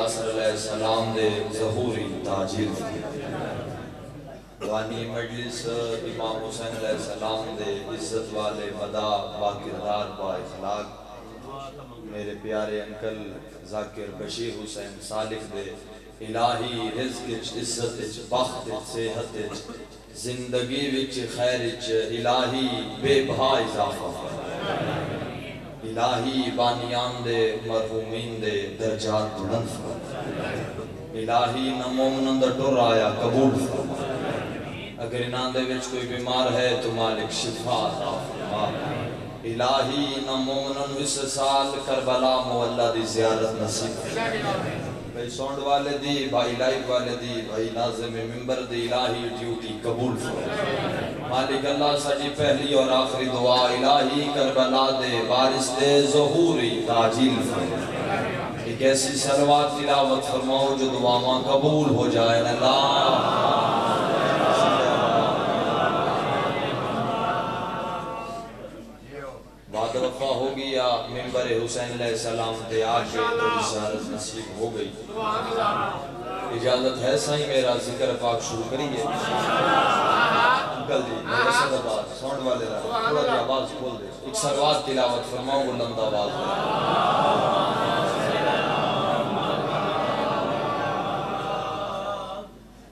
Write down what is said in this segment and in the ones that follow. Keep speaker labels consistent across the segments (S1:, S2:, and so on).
S1: یاسر علیہ السلام دے ظہوری تاجیل وانی مجلس امام حسین علیہ السلام دے عزت والے مدا باکردار با اخلاق میرے پیارے انکل ذاکر بشیر حسین صالح دے الہی رزق عزت بخت صحت زندگی وچ خیر الہی بے بہا اضافہ الہی بانیان دے مرحومین دے درجات بلند فرما الہی نہ مومنان دا ٹر آیا قبول فرما اگر انہاں دے وچ کوئی بیمار ہے تو مالک شفا عطا فرما الہی نہ مومنان اس سال کربلا مولا دی زیارت نصیب فرما بھائی سونڈ والے دی بھائی لائیو والے دی بھائی ناظم ممبر دی الہی ڈیوٹی قبول فرما مالک اللہ ساڑی پہلی اور آخری دعا الہی کربلا دے وارث دے ظہوری تاجیل فرما ایک ایسی صلوات تلاوت فرماؤ جو دعا ماں قبول ہو جائے اللہ وعد وفا ہو گیا ممبر حسین علیہ السلام تے آکے تو رسالت نصیب ہو گئی اجازت ہے سائیں میرا ذکر پاک شروع کریے انکل جی میرے ساتھ آواز سونڈ والے رہا تھوڑا جی آواز کھول دے ایک سروات تلاوت فرماؤ بلند آواز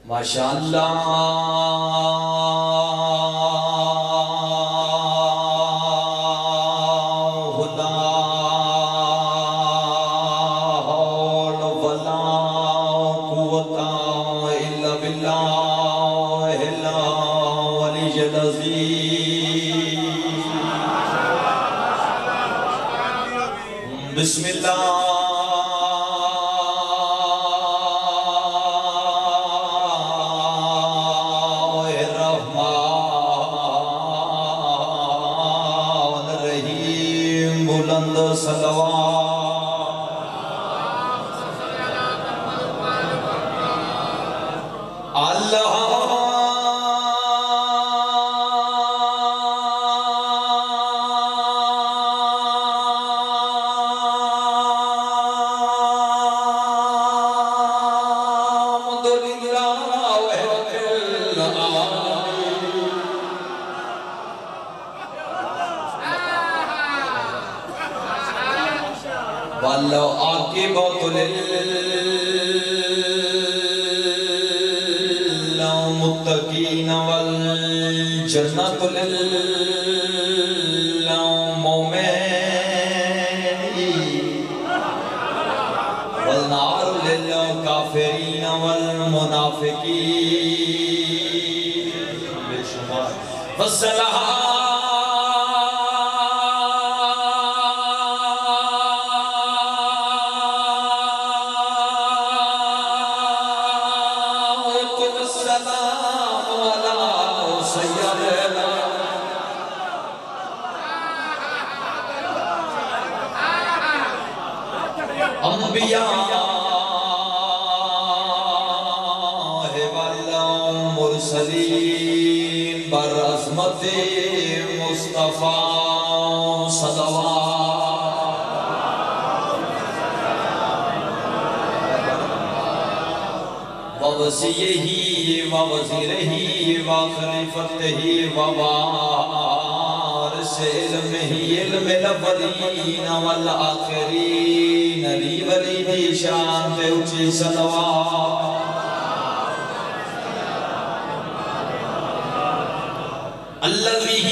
S1: ماشاءاللہ بسم اللہ الرحمن الرحیم بلند صلوات اللہ والعاقبۃ للمتقین والجنۃ للمؤمنین والنار للکافرین والمنافقین بے شمار والسلام انبیاء والمرسلین برعظمت مصطفیٰ صلوات ووصیہ ووزیرہ وخلیفتہ ووارث علمہ علم الاولین والآخرین علی ولی دی شان پہ اچھی صلوات الذی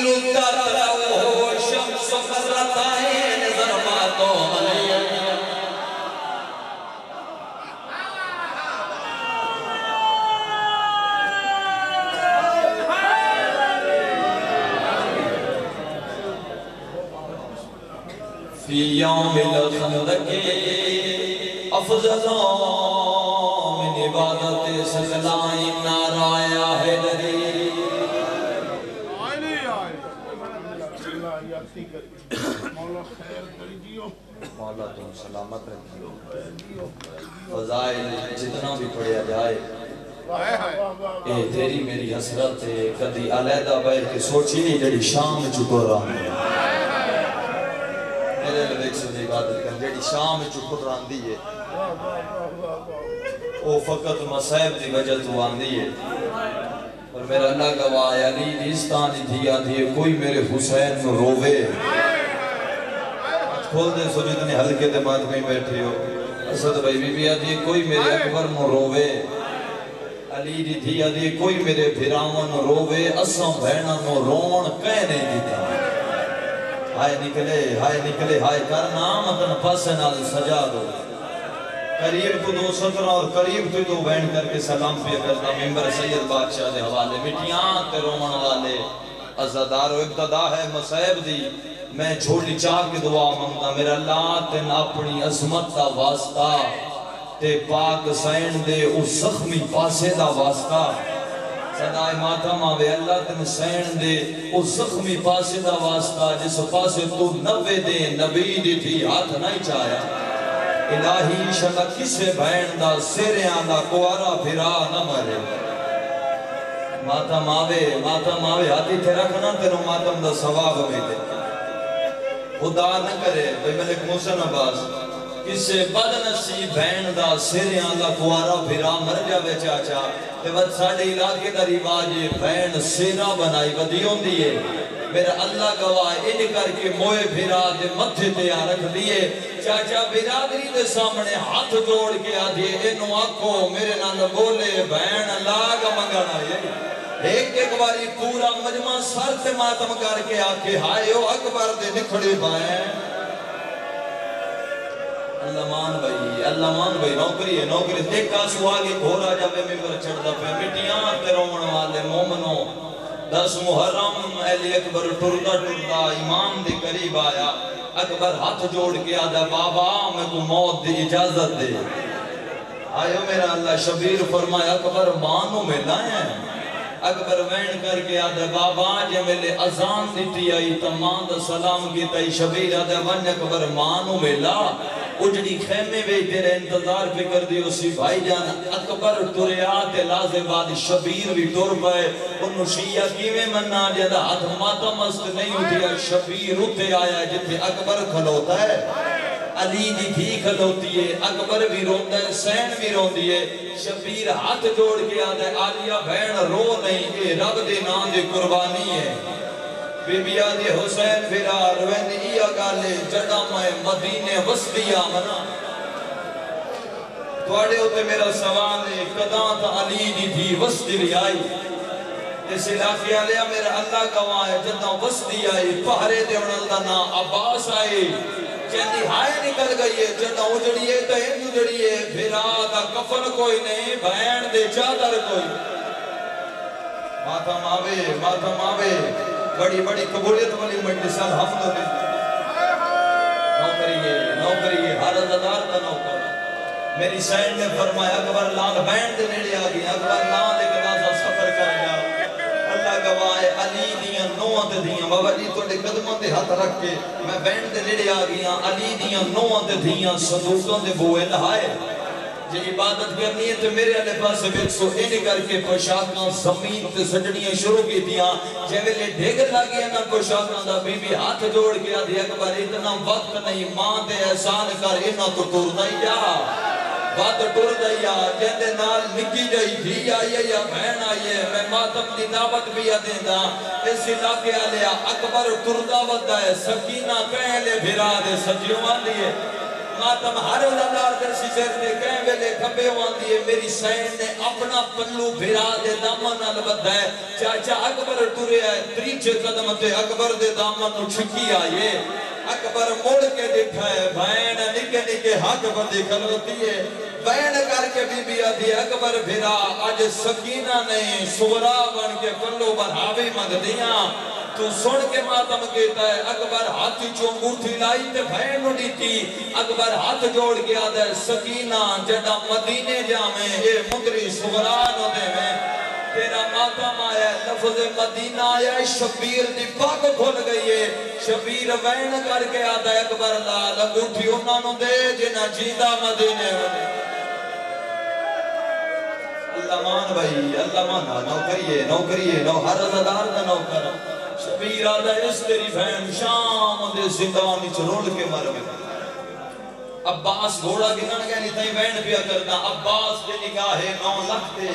S1: ردت لہو شمس فرتائن ضرباتو علیہ فی یوم الخندق افضل من عبادت سکلائن نارایا ہے لری مولا تم سلامت رکھیں فضائل جتنا بھی پڑھیا جائے اے تیری میری حسرت ہے کدی علیحدہ بیٹھ کے سوچی نہیں جڑی شام چکر رہا میرے لبیک سے عبادت کر جڑی شام چکر رہا دیئے وہ فقط مصیب دی وجہ تو آندی ہے اور میرا اللہ گواہ علی نیستانی دھیا دیئے کوئی میرے حسین میں رووے کھول دے سو جتنے حلقے دماغ میں بیٹھے ہو اسد بھائی بی بی آدھی کوئی میرے اکبر میں رووے علی دی دھیا دیئے کوئی میرے بھراون میں رووے اساں بہنہ میں رون کہہ نہیں دیتا ہائے نکلے ہائے کرنا مطلب پس نال سجا دو قریب تو 217 اور قریب تو 2 بین کر کے سلام پہ کرنا ممبر سید بادشاہ دے حوالے مٹیاں تے رومن والے عزادار و ابتدا ہے مصیب دی میں جھولی چاہ کے دعا مانگتا میرا اللہ تین اپنی عظمت دا واسطہ تے پاک سین دے اس زخمی پاسے دا واسطہ صدای ماتم آوے اللہ تین سین دے اس زخمی پاسے دا واسطہ جس پاسے تو 90 دے نبی دی تھی ہاتھ نہیں چاہیا الہی انشاءاللہ کسے بہن دا سیرے آندا کوارا پھرا نہ مرے ماتم آوے ہاتھی تھے رکھنا تینوں ماتم دا ثواب میں دے خدا نہ کرے بھئی ملک موسیٰ نباز کسے بدنسی بہن دا سیرے آندا کوارا پھرا مر جاوے چاچا تے بد ساڑھے علاقے دا رواج بہن سیرہ بنائی بدیوں دیئے میرا اللہ گواہ انہیں کر کے موئے بھیرا دے مدھے تیار رکھ دیئے چاچا برادری دے سامنے ہاتھ جوڑ کے آدھے انہوں آکھو میرے نال بولے بہن اللہ کا منگانا یہ ایک باری پورا مجمع سر سے ماتم کر کے آکھے ہائے او اکبر دے نکھڑے بہن اللہ مان بھائی نوکری دیکھ کاسو آگے گھوڑا جاوے ممبر چڑھ دا پہ مٹیاں تے رومن والے مومنوں 10 محرم اہل اکبر ٹردہ ایمان دے قریب آیا اکبر ہاتھ جوڑ کے آدھا بابا میں کو موت دی اجازت دے آئیو میرا اللہ شبیر فرمایا اکبر مانو میں لائیں اکبر وین کر کے آدھا بابا جے میلے ازان دیتی آئی تمان دا سلام کی تائی شبیر آدھا ون اکبر مانو میں لا اجڑی خیمے بے تیرے انتظار پہ کر دیو سی بھائی جان اکبر ٹریات لازے بعد شبیر بھی ٹر پائے انہوں شیعہ کیویں مننا جیدہ ہاتھ ماتا مست نہیں اٹھیا شبیر اٹھے آیا جتے اکبر کھلوتا ہے علی دی بھی کھلوتی ہے اکبر بھی روندہ ہے سین بھی روندی ہے شبیر ہاتھ جوڑ کے آدھے آلیہ بہن رو نہیں اے رب دے نام دے قربانی ہے بی بی آدھی حسین فرار ویندی ایا گالے جڑا میں مدینے وسطی آمنا توڑے ہوتے میرا سوال ہے قداں تا علی دی تھی وسطی بھی آئی اس علاقے آلیا میرا اللہ گواہ ہے جدہ وسطی آئی پہرے دے انہوں نا عباس آئی چندی ہائے نکل گئی ہے جدہ اجڑیے تا ہند اجڑیے بھیرا دا کفن کوئی نہیں بہن دے چادر کوئی ماتم آوے بڑی قبولیت والی مجلس الحمدللہ نوکریے ہر عزدار کا نوکر میری سین نے فرمایا اکبر لان بینڈ دے نیڑے آگئی اکبر لان دے کنازہ سفر کر گیا اللہ گواہ علی دیاں نوعت دیاں بابا جی توڑے قدموں دے ہاتھ رکھ کے میں بینڈ دے نیڑے آگئی علی دیاں نوعت دیاں صدوقوں دے بوئے لہائے جی عبادت کرنی ہے تو میرے علیہ پاس سے بیک سو اینی کر کے پوشاکاں زمین تے سجڑیاں شروع کی دیاں جیوے لے ڈھیگر لگی ہے نا پوشاکاں دا بی بی ہاتھ جوڑ کے آدھی اکبر اتنا وقت نہیں ماں دے احسان کر اینا تو ٹور دائیا بات ٹور دائیا جیندے نال نکی جائی دھی آئی یا بہن آئی ہے میں ماتم دی دعوت بھی آدھیں دا اس علاقے آلیا اکبر ٹور دعوت ہے سکینہ پہلے بھرا دے سجیوں آدھی ہے ماتم ہر اللہ درسی چرتے کہیں ویلے کھپے ہوندی ہے میری سین نے اپنا پلو بھرا دے دامن البت ہے چاچا اکبر ٹورے آئے تریچے قدم تے اکبر دے دامن نو چھکی آئے اکبر موڑ کے دکھا ہے بہن نکے ہاتھ بندی کھلوتی ہے بہن کر کے بی بی آدھی اکبر بھرا آج سکینہ نہیں سورا بن کے پلو بڑھاوی مگ دیاں تو سن کے ماتم کہتا ہے اکبر ہاتھ چونگوٹھی لائی تے بہن نو دیتی اکبر ہاتھ جوڑ کے آدھا ہے سکینہ جڑا مدینے جامیں اے مدری سغران دے میں تیرا ماتم آیا ہے لفظ مدینہ آیا ہے شبیر دی پاک کھل گئی ہے شبیر بہن کر کے آدھا ہے اکبر لال انگوٹھی انہوں دے جنہ جیدہ مدینے ہونے اللہ مان بھائی اللہ مانا نوکریے نو ہر عزدار دا نوکر شبیر آدھا اس تیری بہن شام دے زندان اچھ رول کے مر گئے عباس گھوڑا گنن گئے نہیں تھی بہن پیا کرتا عباس دے نگاہے 9 لکھ دے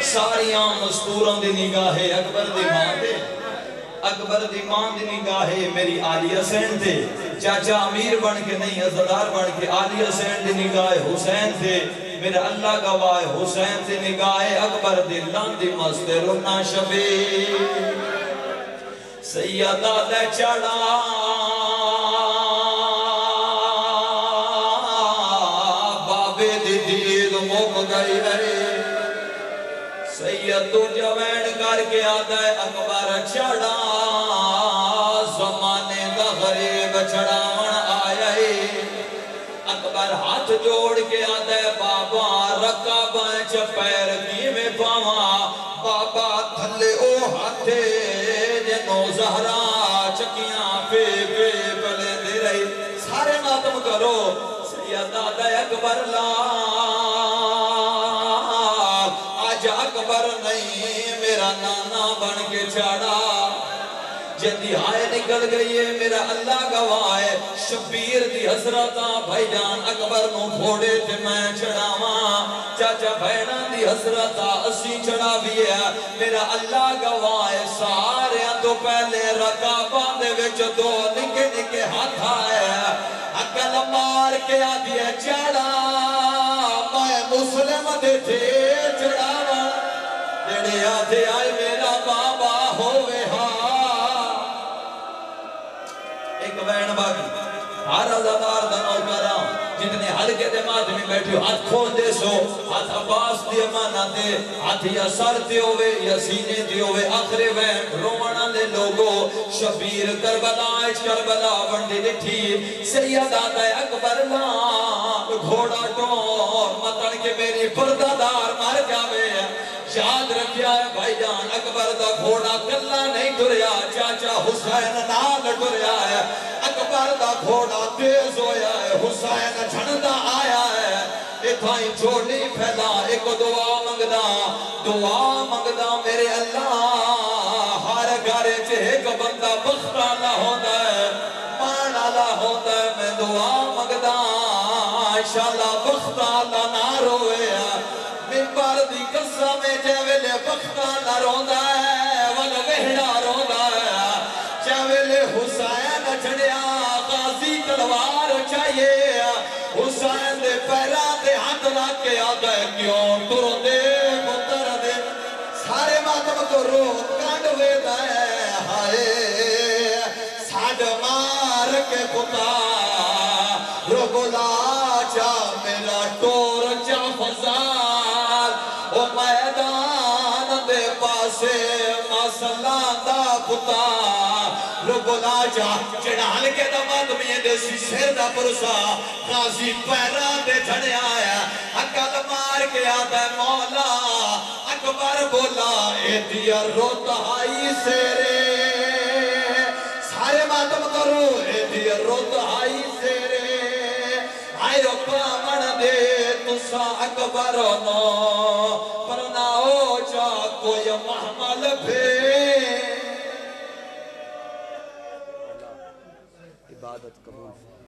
S1: ساری عام مستوران دے نگاہے اکبر دی ماں دے اکبر دی ماں دی نگاہے میری آلی حسین تھے چاچا امیر بن کے نہیں عزدار بن کے آلی حسین دی نگاہ حسین تھے میرا اللہ گواہ حسین دی نگاہ اکبر دی لاندی مست رونا شبیر سیدہ دے چڑھا بابے دی دید مک گئی ہے سید تو جوین کر کے آدھا ہے اکبر چڑھا زمانے دا غریب چڑھاون آیا ہے اکبر ہاتھ جوڑ کے آدھا ہے بابا رکا بانچ پیر کی میں پاواں بابا تھلے او ہاتھے جنو زہرا چکیاں پہ پلے دے رہی سارے ماتم کرو سید آدھا ہے اکبر لال آج اکبر نہیں میرا نانا بن کے چڑھا جدی آئے نکل گئی ہے میرا اللہ گواہ ہے شبیر دی حسرتاں بھائی جان اکبر نو گھوڑے تے میں چڑھاواں چاچا بھائینا دی حسرتاں اسی چڑھا بھی ہے میرا اللہ گواہ ہے سارے تو پہلے رکاباں دے وچ 2 نکے نکے ہاتھ آئے عقل مار کے آدھی ہے چڑھا میں مسلم دے تھے چڑھاواں جڑے آدھے آئے میرا بابا ہوئے ہاں ایک بین باقی ہر عزدار دا نوکراں جتنے حلقے دے ماتھ میں بیٹھے ہو ہاتھ کھول دے سو ہاتھ عباس دی امانتے ہاتھ یا سر تے ہوئے یا سینے تے ہوئے آخرے وین رومانہ لے لوگو شبیر کربلا اچ کربلا بندی دٹھی سید آتا ہے اکبر لان گھوڑا ٹور مطن کے میری پردادار مار جاوے یاد رکھیا ہے بھائی جان اکبر دا گھوڑا کلا نہیں ٹریا چاچا حسین نال ٹریا ہے اکبر دا گھوڑا تیز ہویا ہے حسین جھندا آیا ہے اتھائی چھوڑی پھیلا ایک دعا منگدا میرے اللہ ہر گھرے چھے ایک بندہ بختانا ہوتا ہے مانالا ہوتا ہے میں دعا منگدا انشاءاللہ بختانا نہ روئے ممبر دی قصہ میں جیویلے بختانا روندہ ہے والا وہڑا روندہ ہے جیویلے حسین چھڑیا غازی تلوار چاہیے حسین دے پیرا دے ہاتھ رکھ کے آدھا ہے کیوں ترو دے مطر دے سارے ماتم کو رو کانڈوے دائے ہائے ساڑھ مار کے پتا رو گلا چا میرا ٹور چا فضال او میدان دے پاسے مسلان دا پتا رو گلا چا چڑھال کے دماد میں دے سی سیر دا پرسا غازی پیران دے جھڑے آیا اکل مار کے آدھے مولا اکبر بولا اے دیا روتہائی سیرے سارے ماتم کرو اے دیا روتہائی سیرے آئے رکھا من دے تسا اکبر نو پرناؤ چا کوئی محمل پھے عبادت قبول